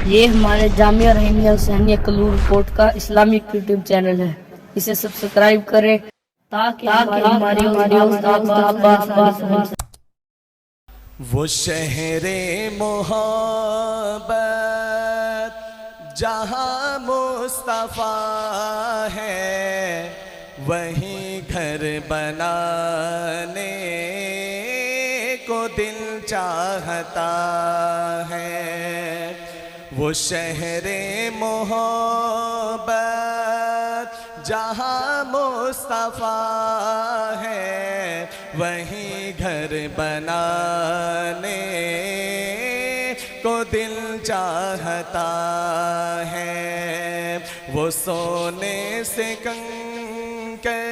یہ ہمارے جامعہ رحیمیہ حسینیہ کلور کوٹ کا اسلامک یوٹیوب چینل ہے، اسے سبسکرائب کریں تاکہ ہماری ویڈیوز آپ آسانی سے مل سکیں۔ وہ شہر محبت جہاں مصطفیٰ ہے، وہیں گھر بنانے کو دل چاہتا ہے۔ وہ شہر محبت جہاں مصطفیٰ ہے، وہیں گھر بنانے کو دل چاہتا ہے۔ وہ سونے سے کنکر،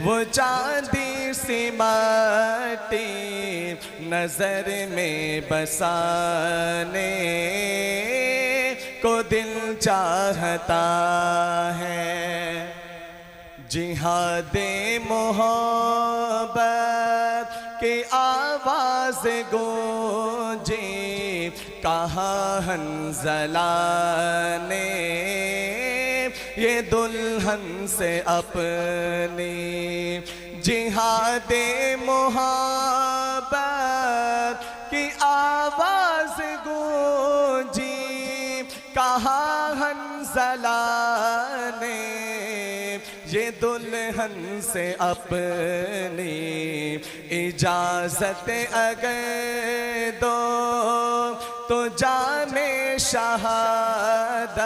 وہ چاندی سی مٹی نظر میں بسانے کو دل چاہتا ہے۔ جہاد محبت کی آواز گونجی کہاں حنظلہ نے یہ دلہن سے اپنی، جہاد محبت کی آواز گونجی کہاں حنظلہ نے یہ دلہن سے اپنی، اجازت اگر دو تو جانے شہادت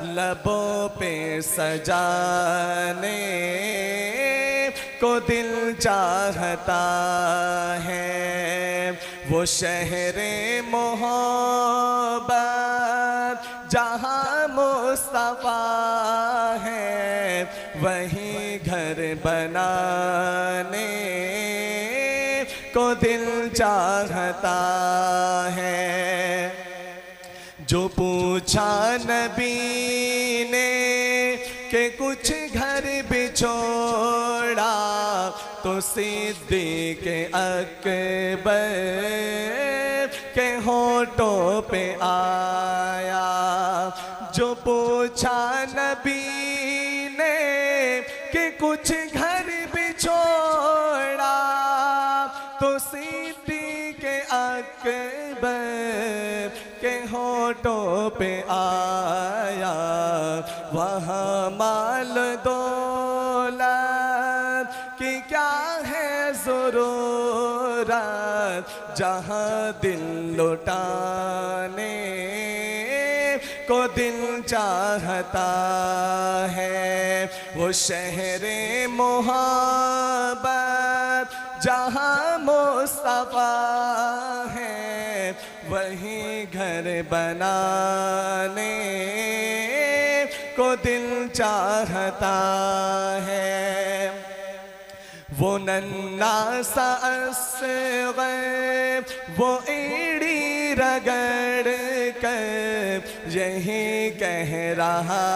لبوں پہ سجانے کو دل چاہتا ہے۔ وہ شہر محبت جہاں مصطفیٰ ہے، وہیں گھر بنانے کو دل چاہتا ہے۔ جو پوچھا نبی نے کہ کچھ گھر بھی چھوڑا، تو صدیق اکبر کے ہونٹوں پہ آیا۔ جو پوچھا نبی نے کہ کچھ گھر بھی چھوڑا، تو صدیق اکبر کے ہونٹوں پہ آیا۔ وہاں مال دولت کی کیا ہے ضرورت، جہاں دل لٹانے کو دل چاہتا ہے۔ وہ شہر محبت جہاں مصطفیٰ ہے، وہیں گھر بنانے کو دل چاہتا ہے۔ وہ ننھا سا اصغر وہ ایڑی رگڑ کر یہی کہہ رہا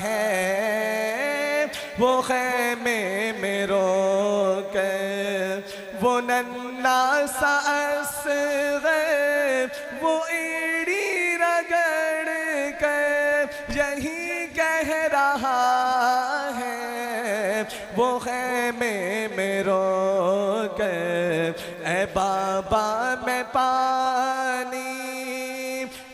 ہے، وہ خیمے میں رو کر۔ وہ ننھا سا اصغر وہ ایڑی رگڑ کر یہی کہہ رہا ہے، وہ خیمے میں رو کر۔ اے بابا میں پانی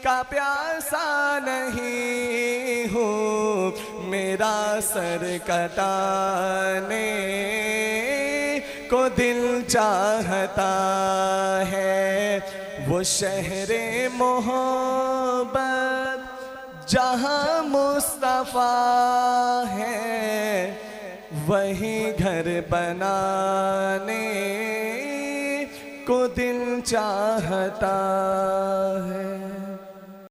کا پیاسا نہیں ہوں، میرا سر کٹانے کو دل چاہتا ہے۔ وہ شہر محبت جہاں مصطفیٰ ہے، وہیں گھر بنانے کو دل چاہتا ہے۔